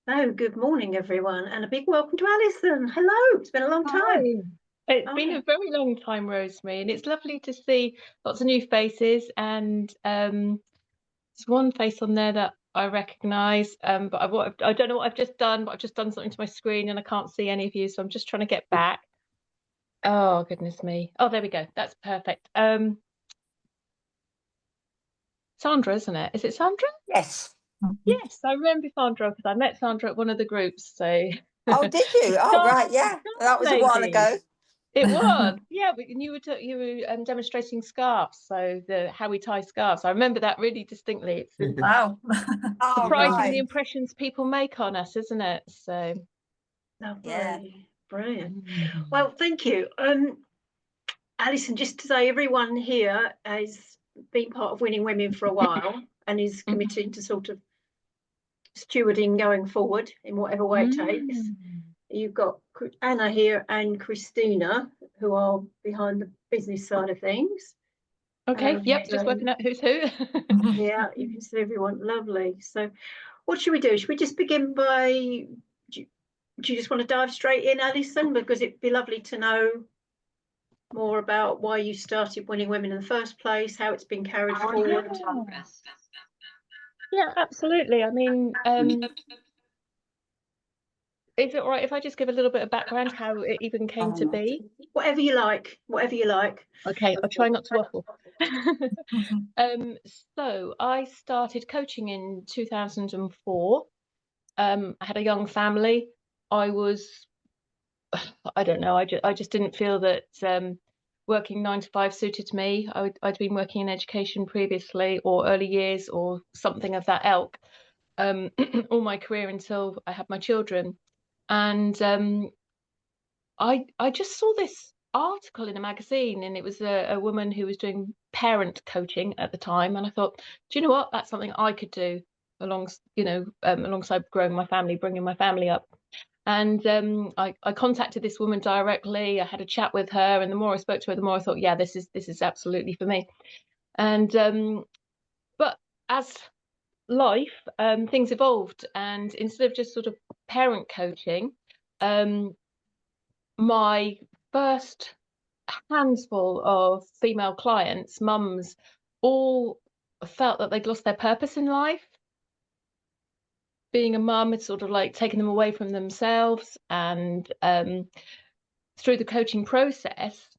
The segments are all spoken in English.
Oh, good morning, everyone, and a big welcome to Alison. Hello, it's been a long time. Hi. It's been Oh, a very long time, Rosemary, and it's lovely to see lots of new faces. And there's one face on there that I recognise, but I don't know what I've just done, but I've just done something to my screen and I can't see any of you, so I'm just trying to get back. Oh, goodness me. Oh, there we go. That's perfect. Sandra, isn't it? Is it Sandra? Yes. Yes, I remember Sandra because I met Sandra at one of the groups. So Oh, did you? Oh, right. Yeah. That was a while ago. It was, yeah. And you were demonstrating scarves, so how we tie scarves. I remember that really distinctly. It's Wow. Oh, surprising right. the impressions people make on us, isn't it? So lovely, Yeah. brilliant. Well, thank you. Alison, just to say, everyone here has been part of Winning Women for a while and is committed to sort of stewarding going forward in whatever way it takes. You've got Anna here and Christina, who are behind the business side of things. Okay, yep, just working out who's who. Yeah, you can see everyone. Lovely. So what should we do? Should we just begin by, do you just want to dive straight in, Alison? Because it'd be lovely to know more about why you started Winning Women in the first place, how it's been carried forward. Yeah, absolutely. I mean, is it all right if I just give a little bit of background how it even came to be? Whatever you like, whatever you like. Okay, I'll try not to waffle. So I started coaching in 2004. I had a young family. I don't know, I just didn't feel that working 9 to 5 suited me. I'd been working in education previously, or early years, or something of that ilk, all my career until I had my children. And I just saw this article in a magazine, and it was a woman who was doing parent coaching at the time, and I thought, do you know what? That's something I could do alongside growing my family, bringing my family up. And I contacted this woman directly. I had a chat with her, and the more I spoke to her, the more I thought, yeah, this is absolutely for me. And but as life, things evolved, and instead of just sort of parent coaching, my first handful of female clients, mums, all felt that they'd lost their purpose in life. Being a mum had sort of like taken them away from themselves, and through the coaching process,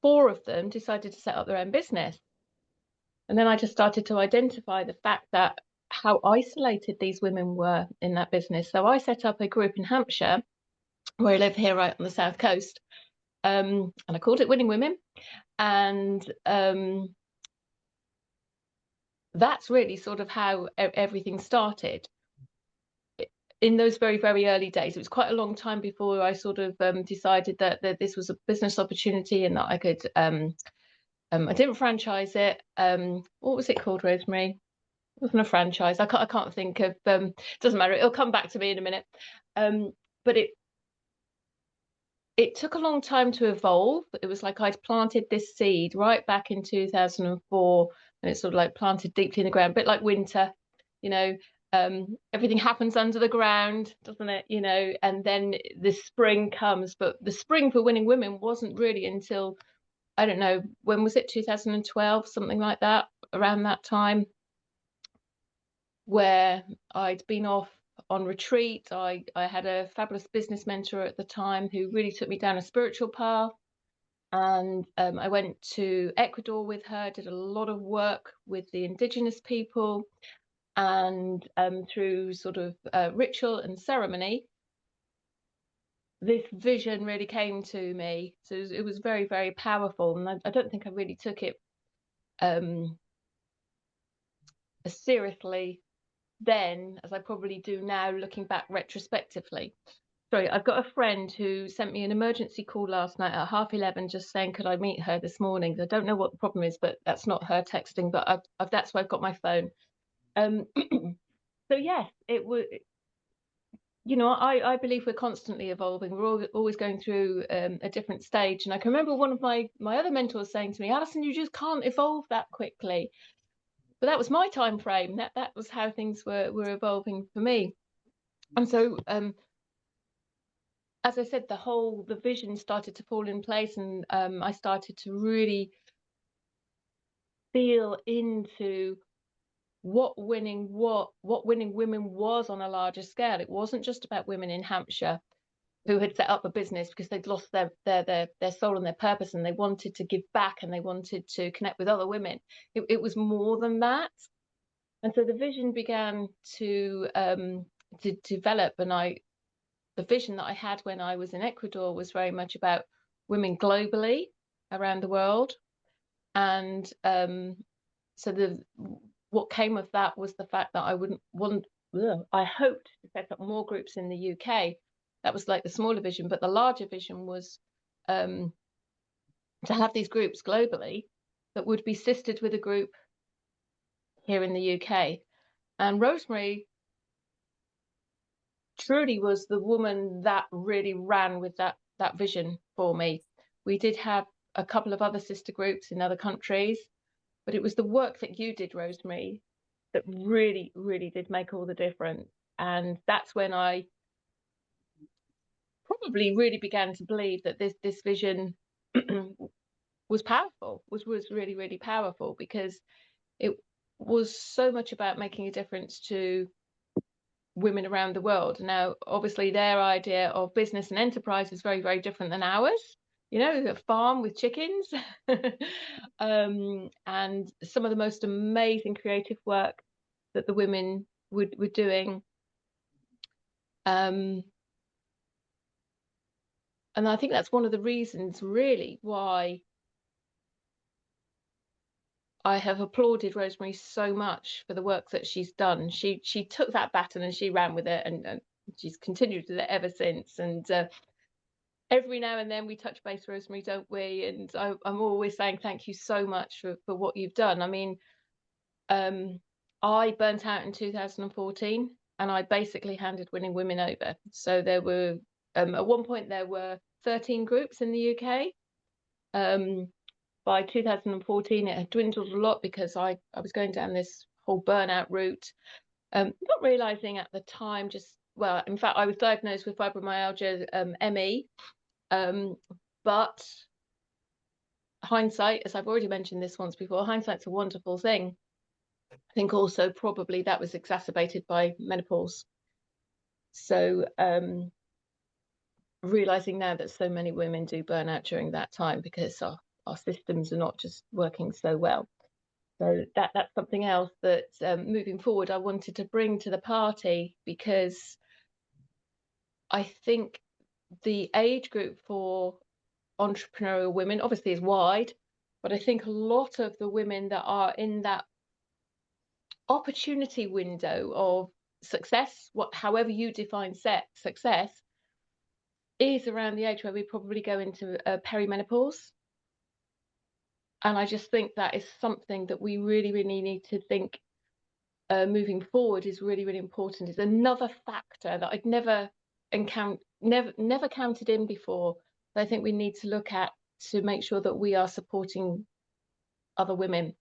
4 of them decided to set up their own business. And then I just started to identify the fact that how isolated these women were in that business. So I set up a group in Hampshire, where I live here right on the south coast, and I called it Winning Women. And that's really sort of how everything started. In those very, very early days, it was quite a long time before I sort of decided that this was a business opportunity and that I could. I didn't franchise it. What was it called, Rosemary? It wasn't a franchise. I can't think of. Doesn't matter. It'll come back to me in a minute. But it took a long time to evolve. It was like I'd planted this seed right back in 2004, and it's sort of like planted deeply in the ground, a bit like winter, you know. Everything happens under the ground, doesn't it? You know, and then the spring comes. But the spring for Winning Women wasn't really until, I don't know, when was it? 2012, something like that, around that time, where I'd been off on retreat. I had a fabulous business mentor at the time who really took me down a spiritual path. And I went to Ecuador with her, did a lot of work with the indigenous people. And through sort of ritual and ceremony, this vision really came to me. So it was very, very powerful. And I don't think I really took it as seriously then as I probably do now, looking back retrospectively. Sorry, I've got a friend who sent me an emergency call last night at 11:30, just saying, could I meet her this morning? I don't know what the problem is, but that's not her texting, but that's why I've got my phone. So yes, it would, I believe we're constantly evolving. We're always going through a different stage. And I can remember one of my other mentors saying to me, Alison, you just can't evolve that quickly. But that was my time frame. That was how things were evolving for me. And so, as I said, the vision started to fall in place, and I started to really feel into what winning women was on a larger scale. It wasn't just about women in Hampshire who had set up a business because they'd lost their soul and their purpose, and they wanted to give back and they wanted to connect with other women. It was more than that. And so the vision began to develop, and the vision that I had when I was in Ecuador was very much about women globally around the world. And so what came of that was the fact that I hoped to set up more groups in the UK. That was like the smaller vision, but the larger vision was to have these groups globally that would be sistered with a group here in the UK. And Rosemary truly was the woman that really ran with that vision for me. We did have a couple of other sister groups in other countries, but it was the work that you did, Rosemary, that really, really did make all the difference. And that's when I probably really began to believe that this vision was powerful, was really, really powerful, because it was so much about making a difference to women around the world. Now, obviously, their idea of business and enterprise is very, very different than ours. You know, a farm with chickens, and some of the most amazing creative work that the women were doing. And I think that's one of the reasons, really, why I have applauded Rosemary so much for the work that she's done. She took that baton and she ran with it, and she's continued with it ever since. And every now and then we touch base, Rosemary, don't we? And I'm always saying thank you so much for what you've done. I mean, I burnt out in 2014, and I basically handed Winning Women over. So there were, at one point, there were 13 groups in the UK. By 2014, it had dwindled a lot because I was going down this whole burnout route, not realizing at the time, in fact, I was diagnosed with fibromyalgia, ME, but hindsight, as I've already mentioned this once before, hindsight's a wonderful thing. I think also probably that was exacerbated by menopause. So realizing now that so many women do burn out during that time because our systems are not just working so well. So that's something else that moving forward I wanted to bring to the party, because I think the age group for entrepreneurial women obviously is wide, but I think a lot of the women that are in that opportunity window of success, however you define success, is around the age where we probably go into perimenopause. And I just think that is something that we really, really need to think moving forward is really, really important. It's another factor that I'd never counted in before, that I think we need to look at to make sure that we are supporting other women.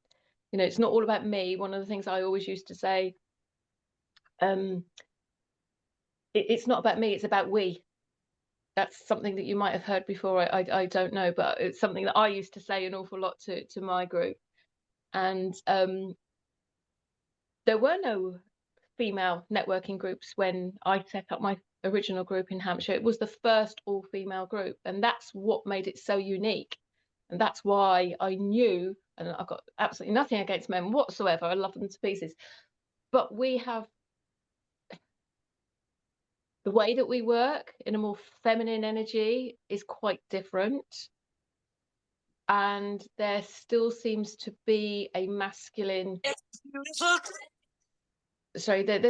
You know, it's not all about me. One of the things I always used to say, it's not about me, it's about we. That's something that you might have heard before. I don't know, but it's something that I used to say an awful lot to my group. And there were no female networking groups when I set up my original group in Hampshire. It was the first all-female group, and that's what made it so unique. And that's why I knew, and I've got absolutely nothing against men whatsoever, I love them to pieces, but we have the way that we work in a more feminine energy is quite different. And there still seems to be a masculine, there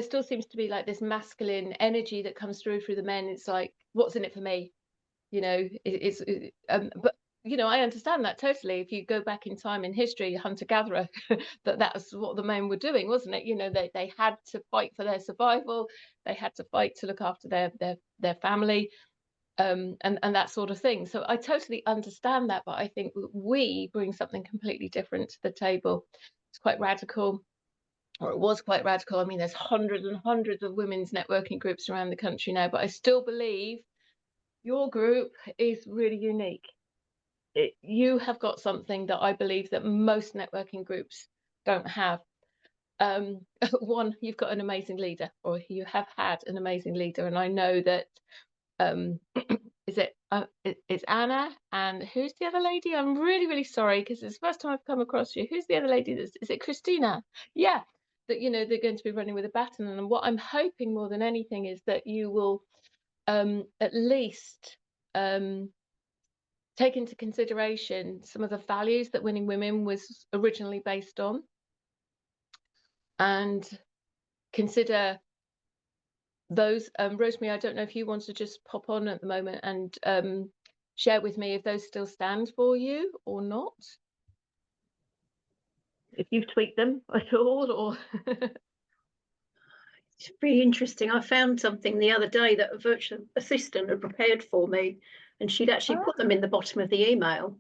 still seems to be like this masculine energy that comes through the men. It's like, what's in it for me? You know, but you know, I understand that totally. If you go back in time in history, hunter-gatherer, that's what the men were doing, wasn't it? You know, they had to fight for their survival. They had to fight to look after their family, and that sort of thing. So I totally understand that, but I think we bring something completely different to the table. It's quite radical. or it was quite radical. I mean, there's hundreds and hundreds of women's networking groups around the country now, but I still believe your group is really unique. You have got something that I believe that most networking groups don't have. One, you've got an amazing leader, or you have had an amazing leader, and I know that it's Anna, and who's the other lady? I'm really sorry, because it's the first time I've come across you. Who's the other lady? Is it Christina? Yeah, that they're going to be running with a baton. And what I'm hoping more than anything is that you will at least take into consideration some of the values that Winning Women was originally based on, and consider those. Rosemary, I don't know if you want to just pop on at the moment and share with me if those still stand for you or not, if you've tweaked them at all, or It's really interesting. I found something the other day that a virtual assistant had prepared for me, and she'd actually put them in the bottom of the email.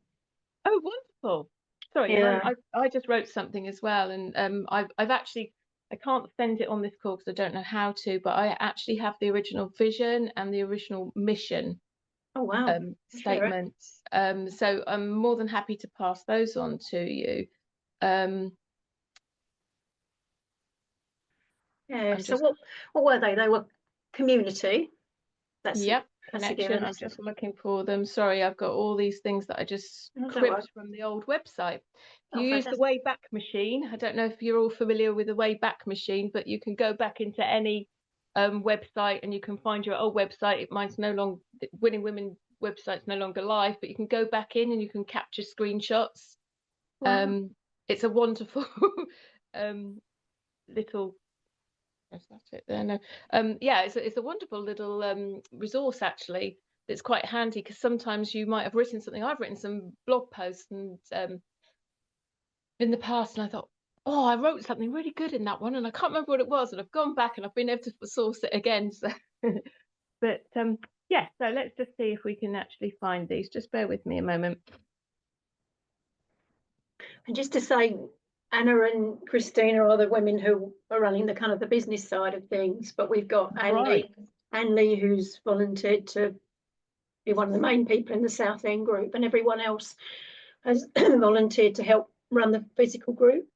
Oh, wonderful. Sorry, Yeah. and I just wrote something as well, and I've actually, I can't send it on this call because I don't know how to, but I actually have the original vision and the original mission Oh wow. statements. So I'm more than happy to pass those on to you. Yeah. So what were they? They were community. That's Yep, that's a connection. given. I'm just looking for them. Sorry, I've got all these things that I just Oh, don't cribbed worry. from the old website. Oh, You use the fantastic. Wayback Machine. I don't know if you're all familiar with the Wayback Machine, but you can go back into any website and you can find your old website. Mine's no longer, Winning Women website's no longer live, but you can go back in and you can capture screenshots. Wow. It's a wonderful little, that's it there. No, yeah, it's a wonderful little resource actually. That's quite handy, because sometimes you might have written something. I've written some blog posts and in the past, and I thought, oh, I wrote something really good in that one, and I can't remember what it was, and I've gone back and I've been able to source it again. So, but yeah, so let's just see if we can actually find these. Just bear with me a moment. And just to say, Anna and Christina are the women who are running the kind of the business side of things, but we've got Anne Lee, who's volunteered to be one of the main people in the South End group, and everyone else has volunteered to help run the physical group.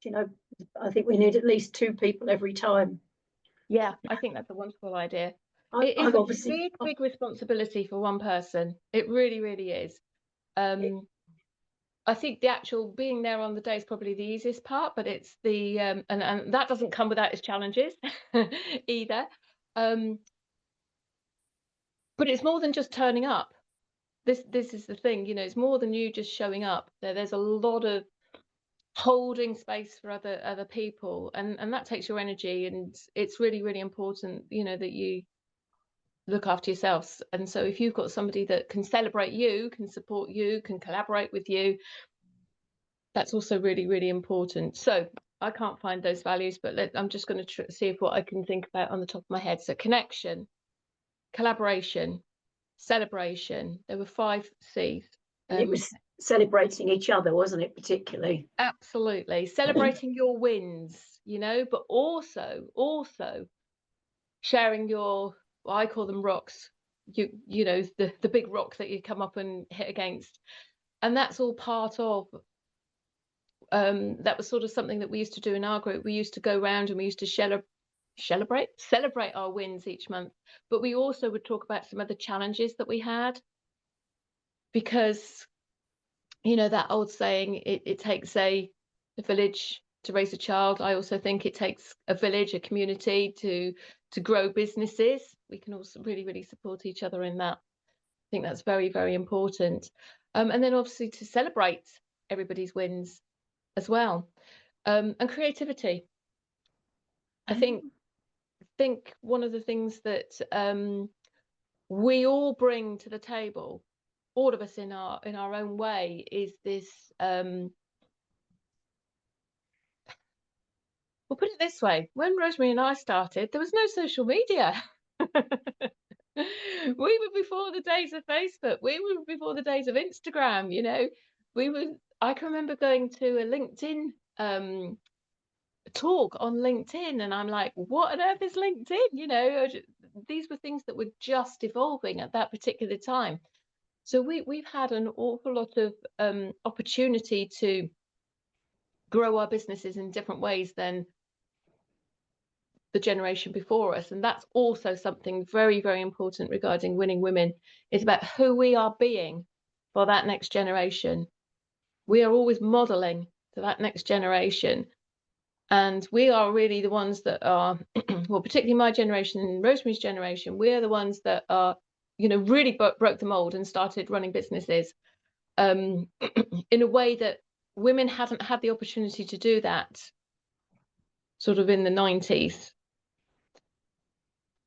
I think we need at least 2 people every time. Yeah, I think that's a wonderful idea. It is I've a obviously big responsibility for one person. It really is. I think the actual being there on the day is probably the easiest part, but it's the and that doesn't come without its challenges either. But it's more than just turning up. This is the thing, it's more than you just showing up. There's a lot of holding space for other people, and that takes your energy, and it's really important, that you look after yourselves. And so if you've got somebody that can celebrate you, can support you, can collaborate with you, that's also really important. So I can't find those values, but I'm just going to see if what I can think about on the top of my head. So connection, collaboration, celebration. There were 5 C's. and it was celebrating each other, wasn't it, particularly? Absolutely. Celebrating your wins, but also sharing your, well, I call them rocks, the big rock that you come up and hit against. And that's all part of that was sort of something that we used to do in our group. We used to go around and we used to celebrate our wins each month, but we also would talk about some other challenges that we had, because that old saying, it takes a village to raise a child. I also think it takes a village, a community to grow businesses. We can also really support each other in that. I think that's very important. And then obviously to celebrate everybody's wins as well. And creativity. I think one of the things that we all bring to the table, all of us in our own way, is this we'll put it this way: when Rosemary and I started, there was no social media. We were before the days of Facebook. We were before the days of Instagram. I can remember going to a LinkedIn talk on LinkedIn, and I'm like, what on earth is LinkedIn? You know, these were things that were just evolving at that particular time. So we've had an awful lot of opportunity to grow our businesses in different ways than the generation before us. And that's also something very, very important regarding Winning Women. It's about who we are being for that next generation. We are always modeling to that next generation. And we are really the ones that are, well, particularly my generation and Rosemary's generation, we are the ones that are, you know, really broke the mold and started running businesses in a way that women haven't had the opportunity to do that sort of in the 90s.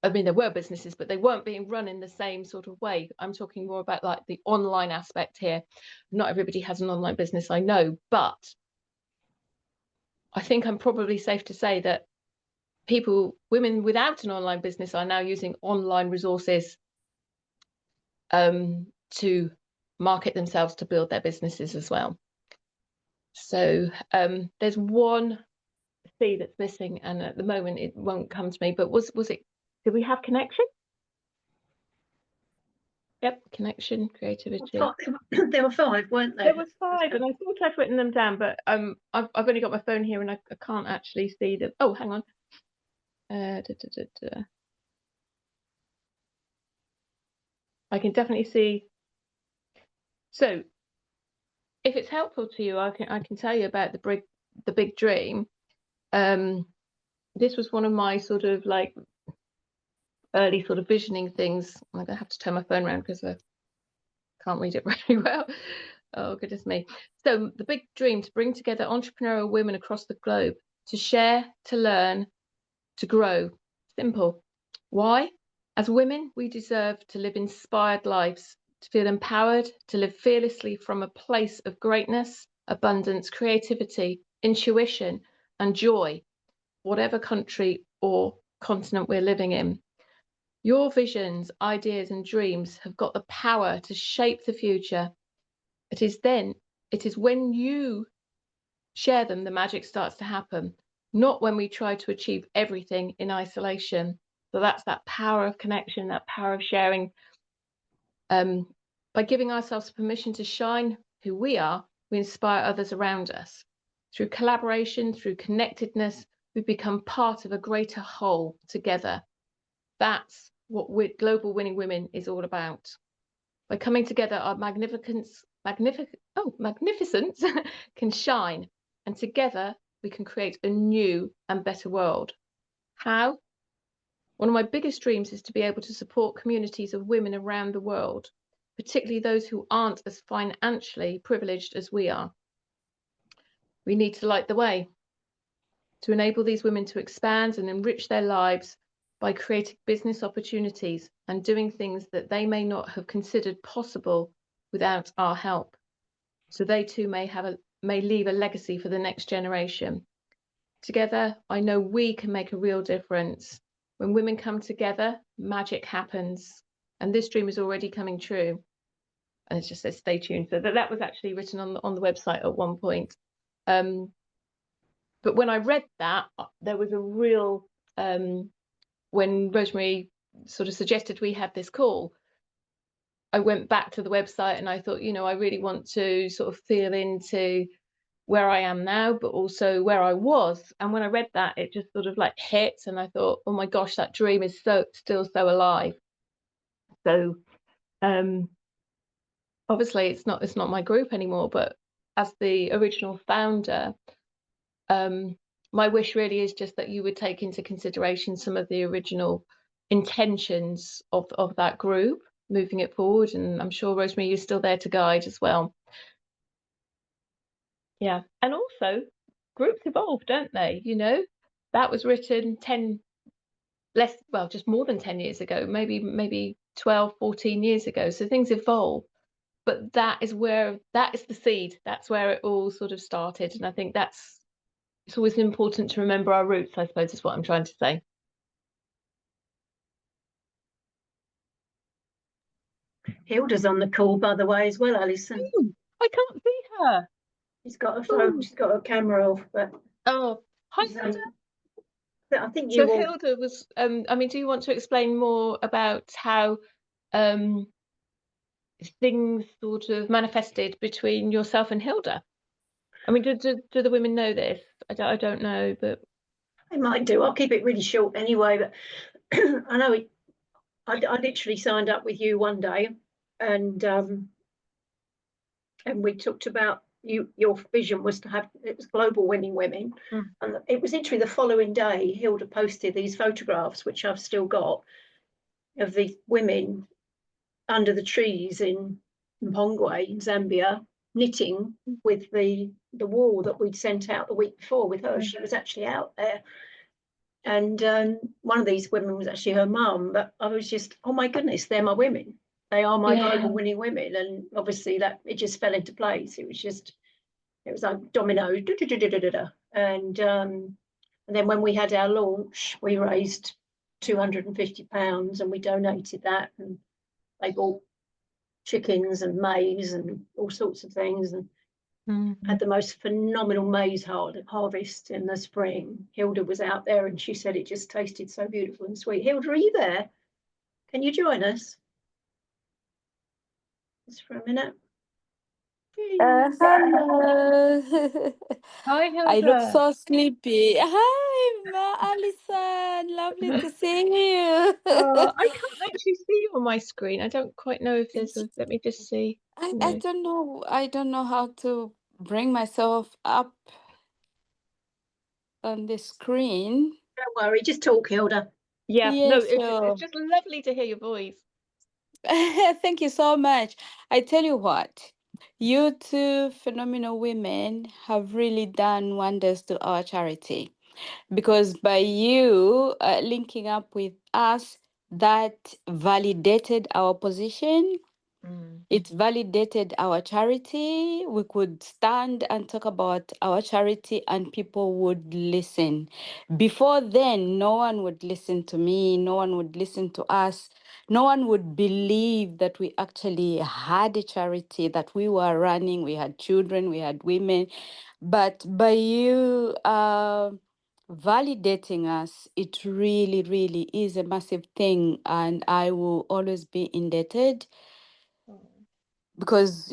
I mean, there were businesses, but they weren't being run in the same sort of way. I'm talking more about like the online aspect here. Not everybody has an online business, I know, but I think I'm probably safe to say that women without an online business are now using online resources to market themselves, to build their businesses as well. So there's one C that's missing, and at the moment it won't come to me, but was it, did we have connection? Yep, connection, creativity. There were 5, weren't there? There was 5, and I thought I'd written them down, but I've only got my phone here and I can't actually see them. Oh, hang on. I can definitely see. So if it's helpful to you, I can tell you about the big dream. This was one of my sort of like early sort of visioning things. I'm gonna have to turn my phone around because I can't read it very well. Oh, goodness me. So the big dream: to bring together entrepreneurial women across the globe to share, to learn, to grow. Simple. Why? As women, we deserve to live inspired lives, to feel empowered, to live fearlessly from a place of greatness, abundance, creativity, intuition, and joy, whatever country or continent we're living in. Your visions, ideas, and dreams have got the power to shape the future. It is when you share them, the magic starts to happen, not when we try to achieve everything in isolation. So that's that power of connection, that power of sharing. By giving ourselves permission to shine who we are, we inspire others around us. Through collaboration, through connectedness, we become part of a greater whole together. That's what Global Winning Women is all about. By coming together, our magnificence can shine, and together we can create a new and better world. How? One of my biggest dreams is to be able to support communities of women around the world, particularly those who aren't as financially privileged as we are. We need to light the way to enable these women to expand and enrich their lives by creating business opportunities and doing things that they may not have considered possible without our help. So they too may leave a legacy for the next generation. Together, I know we can make a real difference. When women come together, magic happens. And this dream is already coming true. And it just says, stay tuned. So that was actually written on the website at one point. But when I read that, there was a real, when Rosemary sort of suggested we had this call, I went back to the website and I thought, you know, I really want to sort of feel into where I am now, but also where I was. And when I read that, it just sort of like hit, and I thought, oh my gosh, that dream is still so alive. So obviously it's not my group anymore, but as the original founder, my wish really is just that you would take into consideration some of the original intentions of that group, moving it forward. And I'm sure, Rosemary, you're still there to guide as well. Yeah. And also, groups evolve, don't they? You know, that was written just more than 10 years ago, maybe 12, 14 years ago. So things evolve. But that is the seed. That's where it all sort of started. And I think it's always important to remember our roots, I suppose, is what I'm trying to say. Hilda's on the call, by the way, as well, Alison. I can't see her. She's got a phone. She's got a camera off, but oh, Hi, So, Hilda. but I think So you all. Hilda was, I mean, do you want to explain more about how things sort of manifested between yourself and Hilda? I mean, do the women know this? I don't know, but I might do. I'll keep it really short anyway. But I know I literally signed up with you one day, and we talked about your vision was to have it was global winning women, and it was literally the following day Hilda posted these photographs, which I've still got, of the women under the trees in Mpongwe in Zambia knitting with the wool that we'd sent out the week before with her. She was actually out there. And one of these women was actually her mum, but I was just, oh my goodness, they're my women. They are my global winning women. And obviously that it just fell into place. It was like domino. And then when we had our launch, we raised £250 and we donated that. And they bought chickens and maize and all sorts of things, and had the most phenomenal maize harvest in the spring. Hilda was out there and she said it just tasted so beautiful and sweet. Hilda, are you there? Can you join us? Just for a minute. Hello. hi, I look Hilda. so sleepy. Hi, Alison. Lovely to see you. I can't actually see you on my screen. I don't quite know if there's a. Let me just see. I No. don't know. I don't know how to bring myself up on the screen. Don't worry, just talk, Hilda. Yeah, no, Yeah, sure. it's just lovely to hear your voice. Thank you so much. I tell you what, you two phenomenal women have really done wonders to our charity, because by you linking up with us, that validated our position. It validated our charity. We could stand and talk about our charity and people would listen. Before then, no one would listen to me, no one would listen to us, no one would believe that we actually had a charity, that we were running, we had children, we had women. But by you validating us, it really, really is a massive thing. And I will always be indebted, because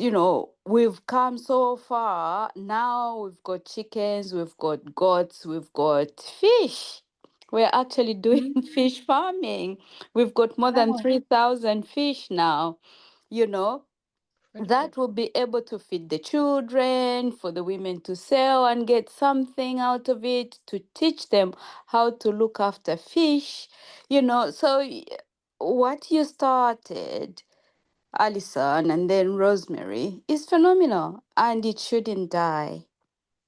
we've come so far. Now we've got chickens, we've got goats, we've got fish. We're actually doing fish farming. We've got more than 3,000 fish now. That will be able to feed the children, for the women to sell and get something out of it, to teach them how to look after fish. So what you started, Alison, and then Rosemary, is phenomenal, and it shouldn't die.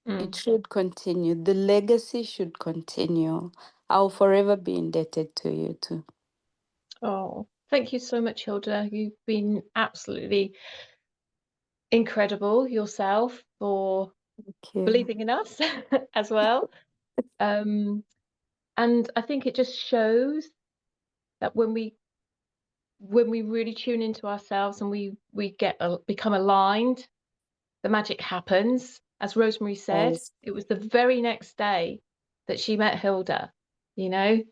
It should continue. The legacy should continue. I'll forever be indebted to you too. Oh, thank you so much, Hilda. You've been absolutely incredible yourself for Thank you. believing in us as well. And I think it just shows that when we really tune into ourselves and we become aligned, the magic happens. As Rosemary said, Yes. it was the very next day that she met Hilda.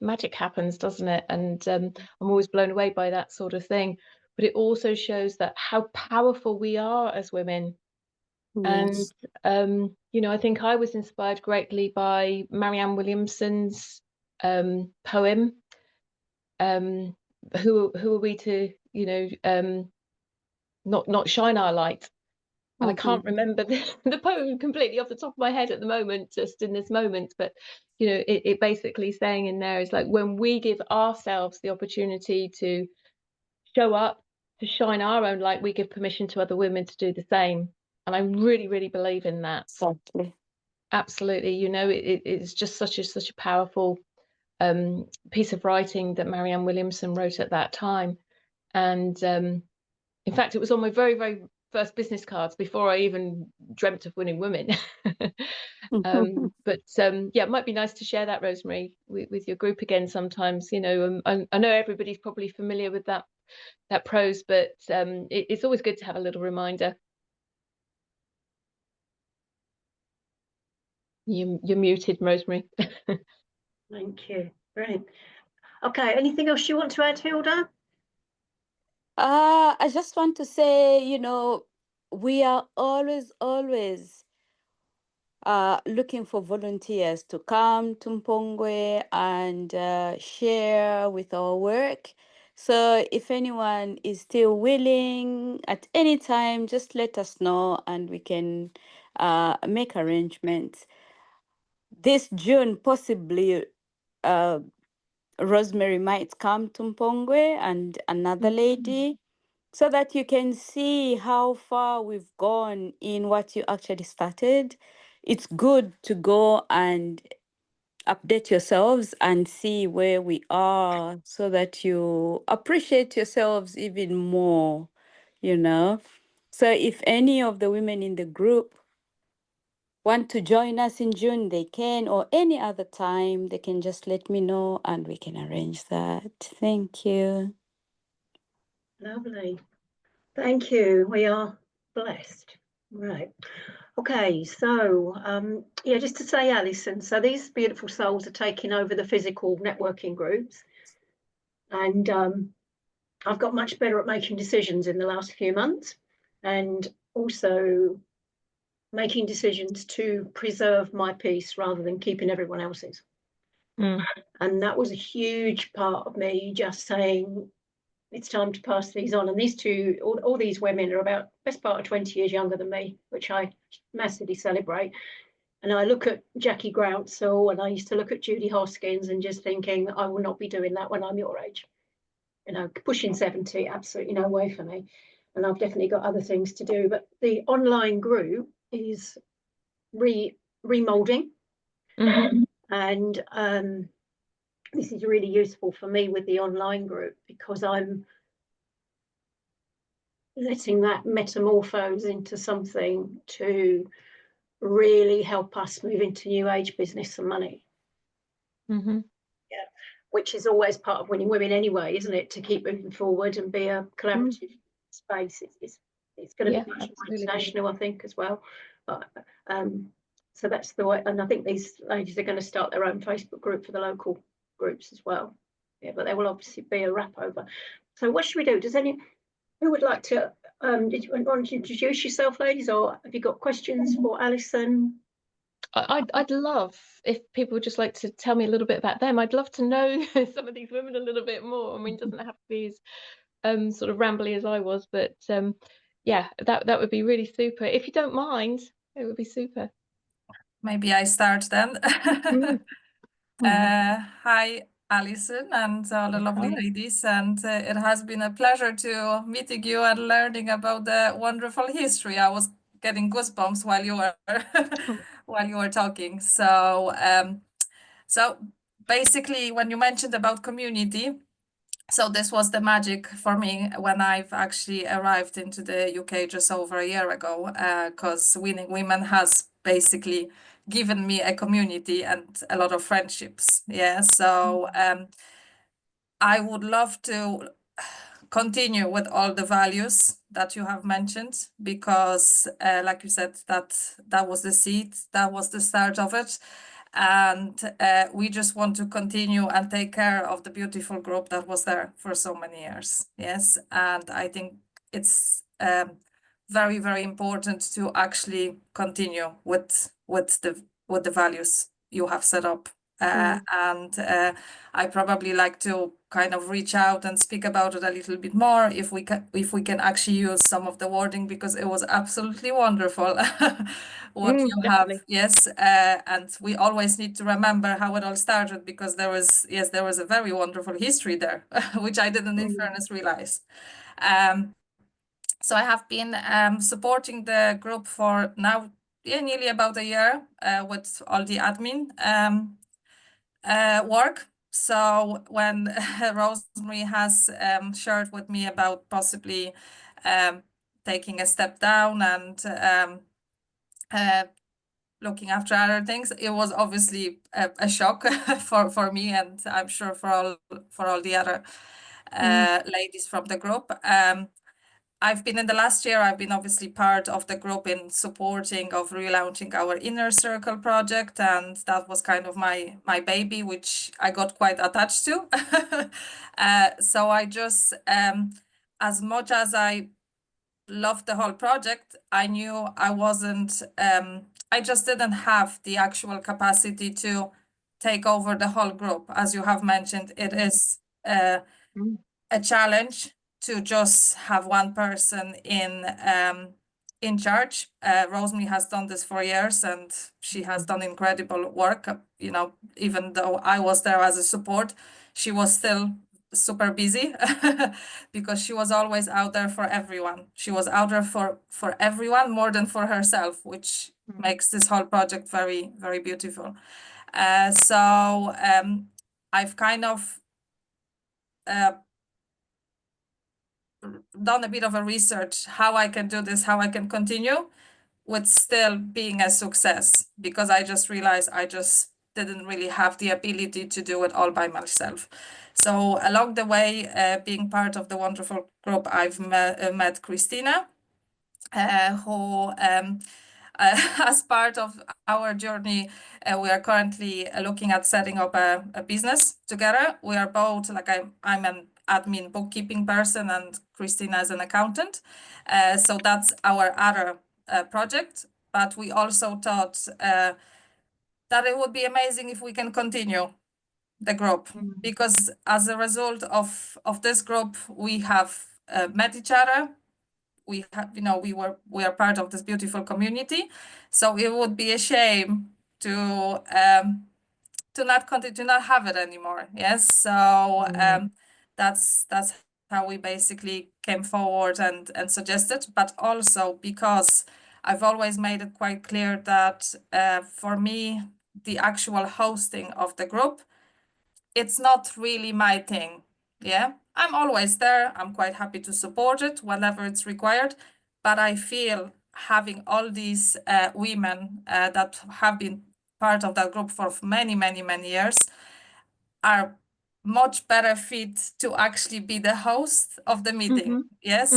Magic happens, doesn't it? And I'm always blown away by that sort of thing. But it also shows that how powerful we are as women. Yes. And I think I was inspired greatly by Marianne Williamson's poem. Who are we to not shine our light? And I can't remember the poem completely off the top of my head at the moment, just in this moment. But it basically saying in there is like, when we give ourselves the opportunity to show up, to shine our own light, we give permission to other women to do the same. And I really, really believe in that. Exactly. Absolutely. It's just such a powerful piece of writing that Marianne Williamson wrote at that time. And in fact, it was on my very, very first business cards before I even dreamt of winning women. But yeah, it might be nice to share that, Rosemary, with your group again sometimes. I know everybody's probably familiar with that prose, but it's always good to have a little reminder. You're muted, Rosemary. Thank you. Brilliant. Okay, anything else you want to add, Hilda? I just want to say, we are always looking for volunteers to come to Mpongwe and share with our work. So if anyone is still willing at any time, just let us know and we can make arrangements. This June, possibly, Rosemary might come to Mpongwe and another lady, so that you can see how far we've gone in what you actually started. It's good to go and update yourselves and see where we are so that you appreciate yourselves even more, So if any of the women in the group want to join us in June, they can, or any other time, they can just let me know and we can arrange that. Thank you. Lovely. Thank you. We are blessed. Right. Okay, so yeah, just to say, Alison, so these beautiful souls are taking over the physical networking groups, and I've got much better at making decisions in the last few months, and also making decisions to preserve my peace rather than keeping everyone else's. And that was a huge part of me just saying, it's time to pass these on. And these two, all these women are about best part of 20 years younger than me, which I massively celebrate. And I look at Jackie Groutsell and I used to look at Judy Hoskins and just thinking, I will not be doing that when I'm your age. Pushing 70, absolutely no way for me. And I've definitely got other things to do. But the online group is remolding. And this is really useful for me with the online group because I'm letting that metamorphose into something to really help us move into new age business and money. Yeah, which is always part of Winning Women anyway, isn't it? To keep moving forward and be a collaborative space. It's going to be much more international, I think, as well. But so that's the way. And I think these ladies are going to start their own Facebook group for the local groups as well. Yeah, but there will obviously be a wrap over. So what should we do? Who would like to, did you want to introduce yourself, ladies, or have you got questions for Alison? I'd love if people would just like to tell me a little bit about them. I'd love to know some of these women a little bit more. I mean, it doesn't have to be as sort of rambly as I was, but yeah, that would be really super. If you don't mind, it would be super. Maybe I start then. Hi, Alison, and all the lovely ladies. And it has been a pleasure to meeting you and learning about the wonderful history. I was getting goosebumps while you were talking. So basically, when you mentioned about community, so this was the magic for me when I've actually arrived into the UK just over a year ago, because Winning Women has basically given me a community and a lot of friendships. Yeah, so I would love to continue with all the values that you have mentioned, because like you said, that was the seed, that was the start of it. And we just want to continue and take care of the beautiful group that was there for so many years. Yes, and I think it's very, very important to actually continue with the values you have set up. And I probably like to kind of reach out and speak about it a little bit more if we can actually use some of the wording, because it was absolutely wonderful what you have. Yes, and we always need to remember how it all started, because there was a very wonderful history there, which I didn't in fairness realize. So I have been supporting the group for now nearly about a year with all the admin work. So when Rosemary has shared with me about possibly taking a step down and looking after other things, it was obviously a shock for me, and I'm sure for all the other ladies from the group. I've been in the last year, I've been obviously part of the group in supporting of relaunching our Inner Circle project, and that was kind of my baby, which I got quite attached to. So I just, as much as I loved the whole project, I knew I wasn't, I just didn't have the actual capacity to take over the whole group. As you have mentioned, it is a challenge to just have one person in charge. Rosemary has done this for years, and she has done incredible work. You know, even though I was there as a support, she was still super busy because she was always out there for everyone. She was out there for everyone more than for herself, which makes this whole project very, very beautiful. So I've kind of done a bit of a research how I can do this, how I can continue with still being a success, because I just realized I just didn't really have the ability to do it all by myself. So along the way, being part of the wonderful group, I've met Christina, who as part of our journey, we are currently looking at setting up a business together. We are both, like I'm an admin bookkeeping person and Christina is an accountant. So that's our other project. But we also thought that it would be amazing if we can continue the group, because as a result of this group, we have met each other. We have, you know, we are part of this beautiful community. So it would be a shame to not continue, to not have it anymore. Yes. So that's how we basically came forward and suggested, but also because I've always made it quite clear that for me, the actual hosting of the group, it's not really my thing. Yeah, I'm always there. I'm quite happy to support it whenever it's required. But I feel having all these women that have been part of that group for many, many, many years are much better fit to actually be the host of the meeting. Yes.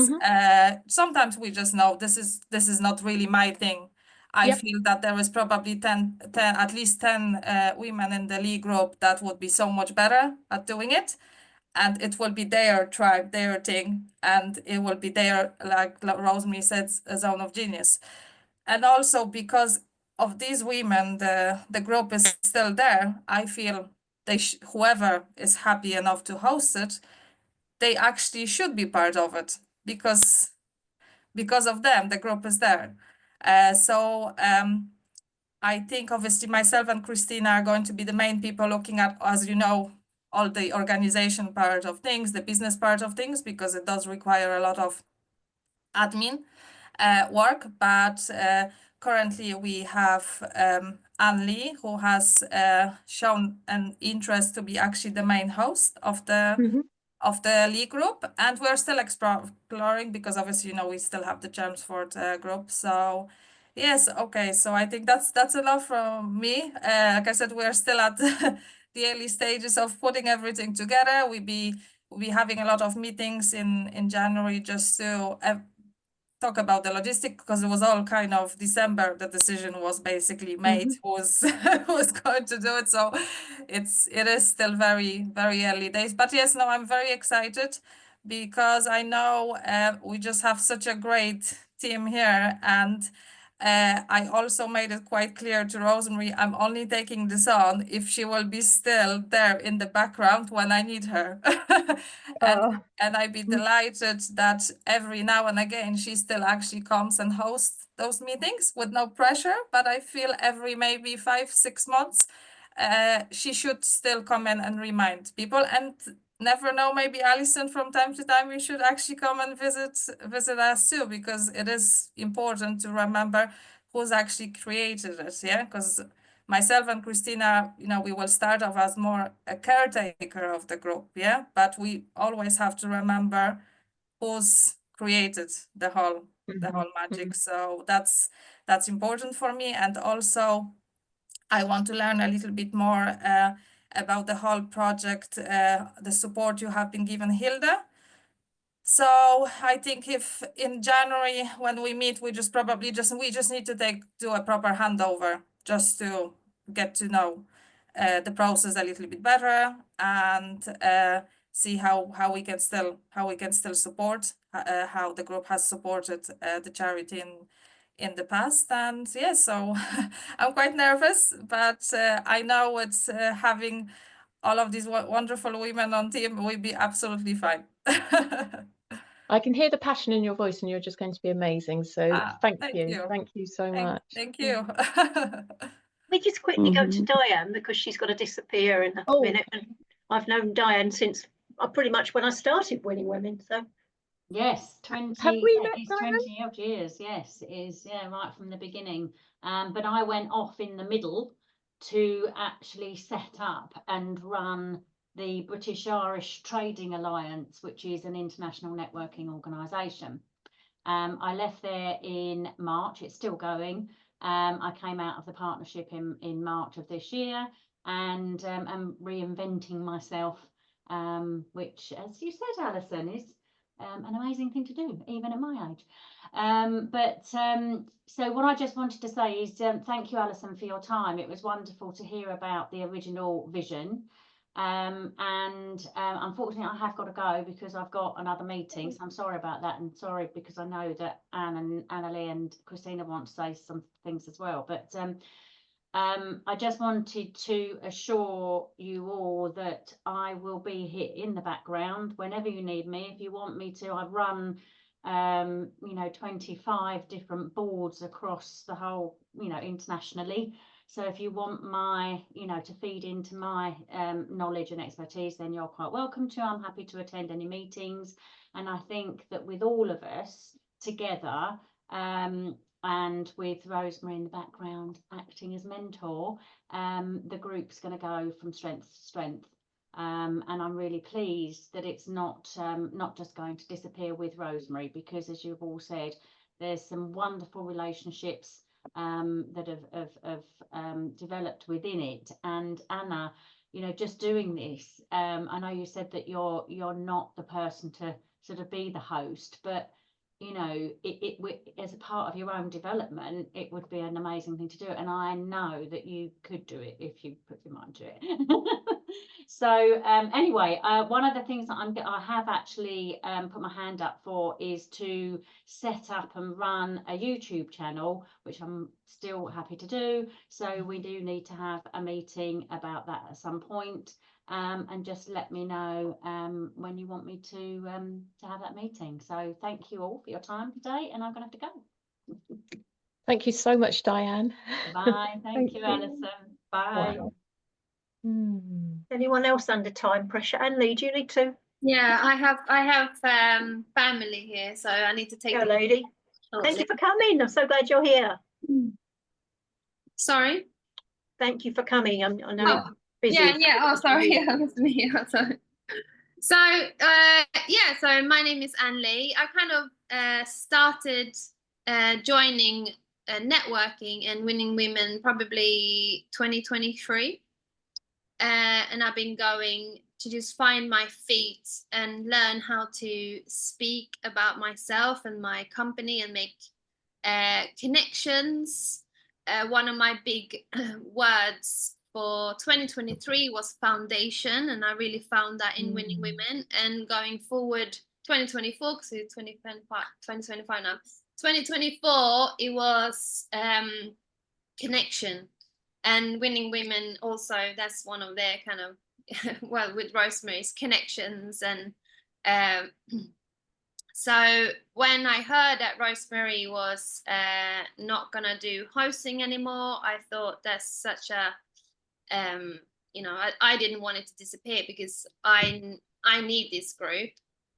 Sometimes we just know this is not really my thing. I feel that there is probably 10, at least 10 women in the league group that would be so much better at doing it. And it will be their tribe, their thing. And it will be their, like Rosemary said, a zone of genius. And also because of these women, the group is still there. I feel whoever is happy enough to host it, they actually should be part of it, because of them, the group is there. So I think obviously myself and Christina are going to be the main people looking at, as you know, all the organization part of things, the business part of things, because it does require a lot of admin work. But currently we have Anne Lee, who has shown an interest to be actually the main host of the league group, and we're still exploring, because obviously, you know, we still have the Chelmsford group. So yes, okay, so I think that's enough from me. Like I said, we're still at the early stages of putting everything together. We'll be having a lot of meetings in January just to talk about the logistic, because it was all kind of December. The decision was basically made who was going to do it. So it is still very, very early days. But yes, no, I'm very excited, because I know we just have such a great team here. And I also made it quite clear to Rosemary, I'm only taking this on if she will be still there in the background when I need her. And I'd be delighted that every now and again she still actually comes and hosts those meetings with no pressure. But I feel every maybe 5-6 months, she should still come in and remind people. And never know, maybe Alison, from time to time, you should actually come and visit us too, because it is important to remember who's actually created it. Yeah, because myself and Christina, you know, we will start off as more a caretaker of the group, yeah, but we always have to remember who's created the whole magic. So that's important for me. And also I want to learn a little bit more about the whole project, the support you have been given, Hilda. So I think if in January when we meet, we just need to do a proper handover just to get to know the process a little bit better, and see how we can still support how the group has supported the charity in the past. And yeah, so I'm quite nervous, but I know it's having all of these wonderful women on team will be absolutely fine. I can hear the passion in your voice, and you're just going to be amazing. So thank you so much. Thank you. We just quickly go to Mhm. Diane because she's got to disappear in a Oh. minute, and I've known Diane since pretty much when I started Winning Women. So Yes, Have we met it's Diane? 20 odd years. Yes, it is. Yeah, right from the beginning. But I went off in the middle to actually set up and run the British Irish Trading Alliance, which is an international networking organisation. I left there in March. It's still going. I came out of the partnership in March of this year, and am reinventing myself, which, as you said, Alison, is an amazing thing to do, even at my age. So what I just wanted to say is thank you, Alison, for your time. It was wonderful to hear about the original vision. Unfortunately, I have got to go because I've got another meeting. So I'm sorry about that, and sorry because I know that Anne and Annalie and Christina want to say some things as well. But I just wanted to assure you all that I will be here in the background whenever you need me. If you want me to, I've run 25 different boards across the whole, internationally. So if you want my, to feed into my knowledge and expertise, then you're quite welcome to. I'm happy to attend any meetings. And I think that with all of us together, and with Rosemary in the background acting as mentor, the group's going to go from strength to strength. And I'm really pleased that it's not just going to disappear with Rosemary, because as you've all said, there's some wonderful relationships that have developed within it. And Anna, just doing this, I know you said that you're not the person to sort of be the host, but it as a part of your own development, it would be an amazing thing to do. And I know that you could do it if you put your mind to it. So anyway, one of the things that I have actually put my hand up for is to set up and run a YouTube channel, which I'm still happy to do. So we do need to have a meeting about that at some point. And just let me know when you want me to have that meeting. So thank you all for your time today, and I'm going to have to go. Thank you so much, Diane. Bye. Thank you, Alison. Bye. Wow. anyone else under time pressure? Anne-Lee, do you need to Yeah, I have family here, so I need to take go, the lady? Thank you for coming. I'm so glad you're here. Sorry. Thank you for coming. I know you're busy. Yeah. Oh, sorry. Yeah, that's me. Oh, sorry. So yeah, so my name is Anne-Lee. I kind of started joining networking and Winning Women probably 2023, and I've been going to just find my feet and learn how to speak about myself and my company and make connections. One of my big words for 2023 was foundation, and I really found that in Winning Women. And going forward 2024, because it's 2025 now, 2024 it was connection. And Winning Women also, that's one of their kind of well, with Rosemary's connections. And so when I heard that Rosemary was not gonna do hosting anymore, I thought that's such a I didn't want it to disappear, because I need this group,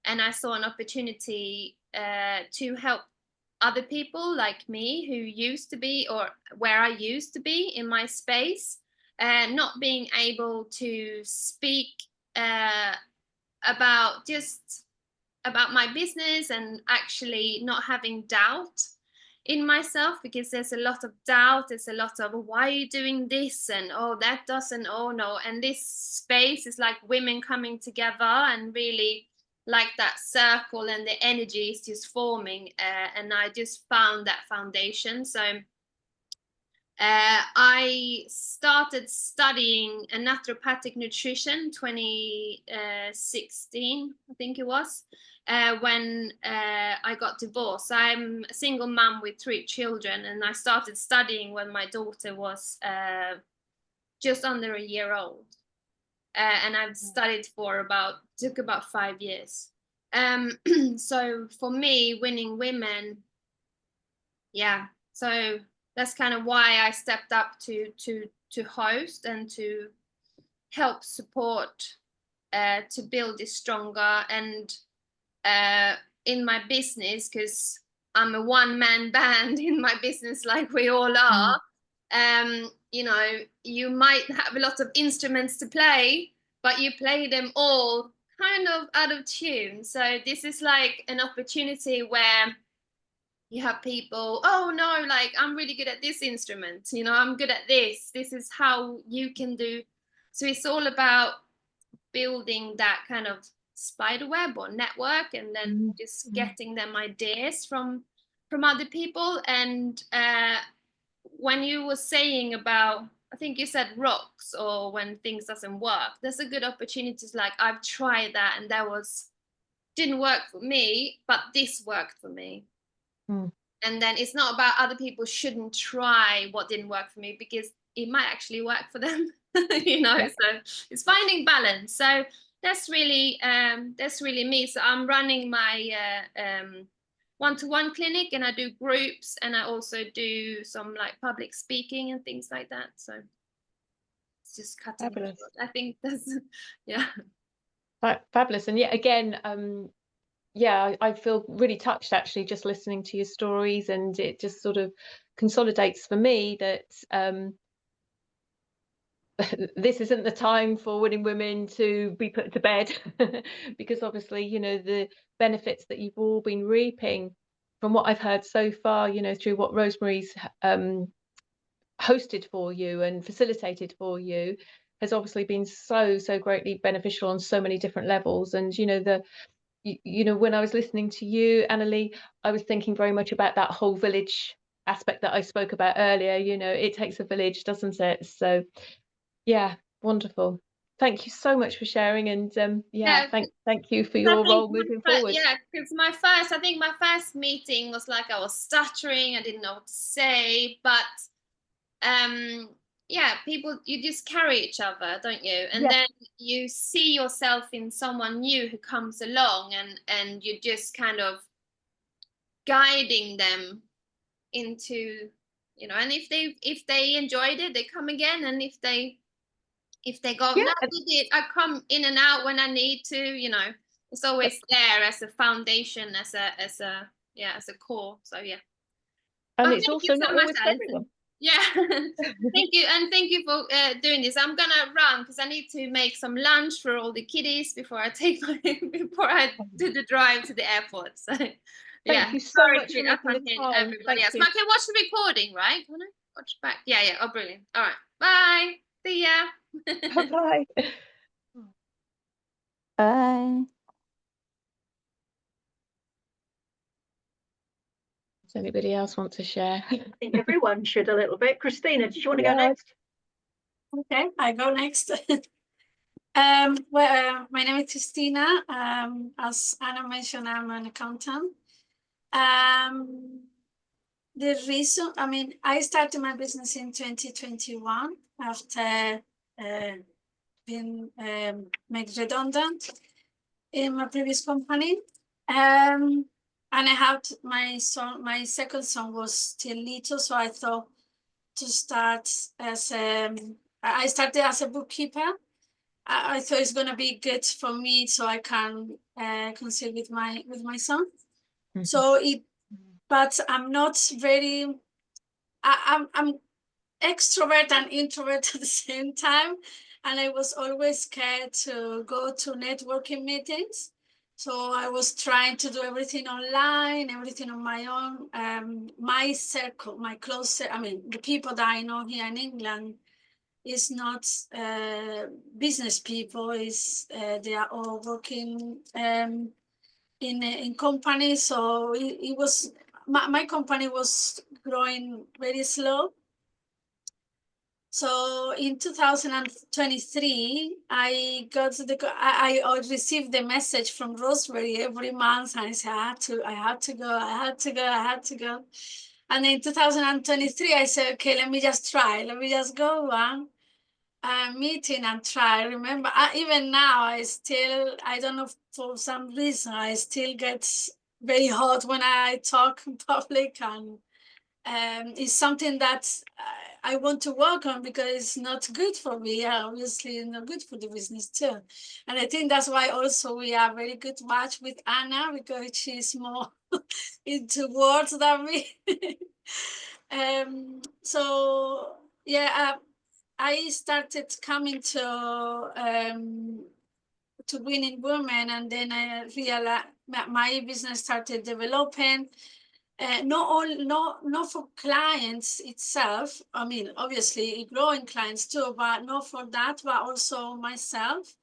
and I saw an opportunity to help other people like me who used to be, or where I used to be in my space, not being able to speak about my business, and actually not having doubt in myself, because there's a lot of doubt. There's a lot of, why are you doing this, and oh, that doesn't, oh no. And this space is like women coming together and really like that circle and the energy is just forming, and I just found that foundation. So I started studying naturopathic nutrition 2016, I think it was, when I got divorced. I'm a single mom with 3 children, and I started studying when my daughter was just under a year old. And I've studied for took about 5 years. So for me, Winning Women, yeah, so that's kind of why I stepped up to host and to help support, to build this stronger, and in my business, because I'm a one-man band in my business, like we all are. You know, you might have a lot of instruments to play, but you play them all kind of out of tune. So this is like an opportunity where you have people, oh no, like I'm really good at this instrument, you know, I'm good at this is how you can do. So it's all about building that kind of spider web or network, and then just getting them ideas from other people. And when you were saying about, I think you said rocks, or when things doesn't work, there's a good opportunity. Like, I've tried that and that didn't work for me, but this worked for me. And then it's not about other people shouldn't try what didn't work for me, because it might actually work for them. You know, so it's finding balance. So that's really me. So I'm running my one-to-one clinic, and I do groups, and I also do some like public speaking and things like that. So it's just cutting it short. I think that's Fabulous. And yet again, yeah, I feel really touched actually just listening to your stories, and it just sort of consolidates for me that this isn't the time for Winning Women to be put to bed, because obviously, you know, the benefits that you've all been reaping from what I've heard so far, you know, through what Rosemary's hosted for you and facilitated for you, has obviously been so greatly beneficial on so many different levels. And you know, when I was listening to you, Annalie, I was thinking very much about that whole village aspect that I spoke about earlier. You know, it takes a village, doesn't it? So yeah, wonderful. Thank you so much for sharing, and thank you for your role moving forward. Yeah, because I think my first meeting was like, I was stuttering, I didn't know what to say, but yeah, people, you just carry each other, don't you? And then you see yourself in someone new who comes along, and you're just kind of guiding them into, you know, and if they enjoyed it, they come again, and if they go, no, I come in and out when I need to, you know, it's always there as a foundation, as a core. So yeah. And but it's also not always for everyone. Yeah. Thank you, and thank you for doing this. I'm gonna run because I need to make some lunch for all the kiddies before I do the drive to the airport. So thank you so much for making the time. Everybody else. But I can watch the recording, right? Can I watch back? Yeah. Oh, brilliant. All right. Bye. See ya. Bye. Bye. Does anybody else want to share? I think everyone should a little bit. Christina, did you want to go next? Okay, I go next. Well, my name is Christina. As Anna mentioned, I'm an accountant. The reason, I mean, I started my business in 2021 after being made redundant in my previous company. And I had my second son was still little, so I thought to start as I started as a bookkeeper. I thought it's gonna be good for me, so I can conceive with my son. So but I'm not very. I'm extrovert and introvert at the same time, and I was always scared to go to networking meetings. So I was trying to do everything online, everything on my own. My circle, my close, I mean, the people that I know here in England, is not business people. Is they are all working in companies. So it was my company was growing very slow. So in 2023, I received the message from Rosemary every month, and I said I had to go. And in 2023, I said, okay, let me just go one meeting and try. Remember, even now, I don't know, for some reason, I still get very hot when I talk in public, and it's something that I want to work on because it's not good for me. Obviously, not good for the business too. And I think that's why also we are very good match with Anna, because she's more into words than me. So yeah, I started coming to Winning Women, and then I realized my business started developing. Not for clients itself. I mean, obviously growing clients too, but not for that, but also myself,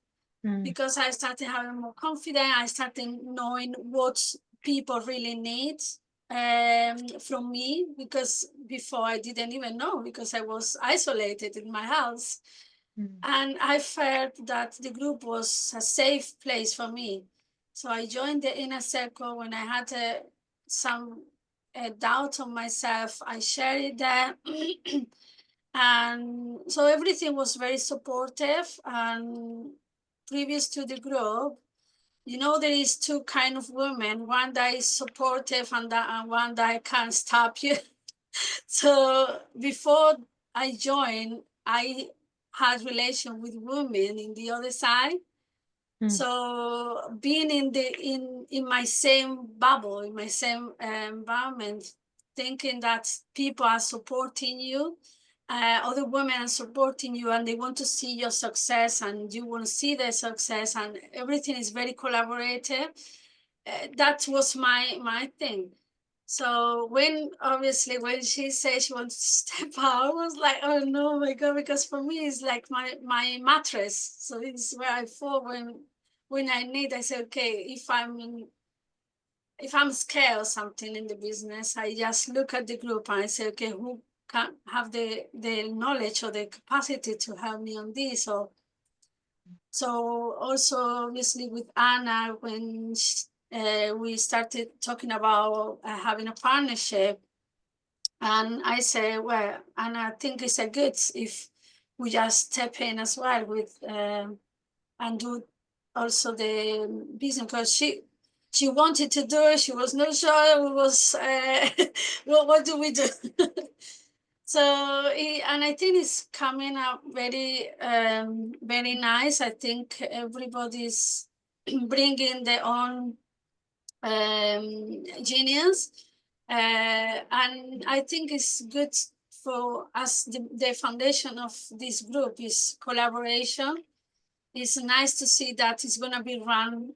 because I started having more confidence. I started knowing what people really need from me, because before I didn't even know, because I was isolated in my house. And I felt that the group was a safe place for me. So I joined the inner circle when I had some doubt on myself. I shared it there. And so everything was very supportive. And previous to the group, there is two kind of women, one that is supportive and one that can't stop you. So before I joined, I had relation with women in the other side. So being in my same bubble, in my same environment, thinking that people are supporting you, other women are supporting you, and they want to see your success, and you want to see their success, and everything is very collaborative. That was my thing. So when she said she wants to step out, I was like, oh no, my God, because for me it's like my mattress. So it's where I fall when I need. I say, okay, if I'm scared or something in the business, I just look at the group and I say, okay, who can have the knowledge or the capacity to help me on this? So also obviously with Anna, when we started talking about having a partnership, and I said, well, and I think it's a good if we just step in as well with and do also the business, because she wanted to do it. She was not sure. We was what do we do? So and I think it's coming up very very nice. I think everybody's bringing their own genius, and I think it's good for us. The foundation of this group is collaboration. It's nice to see that it's going to be run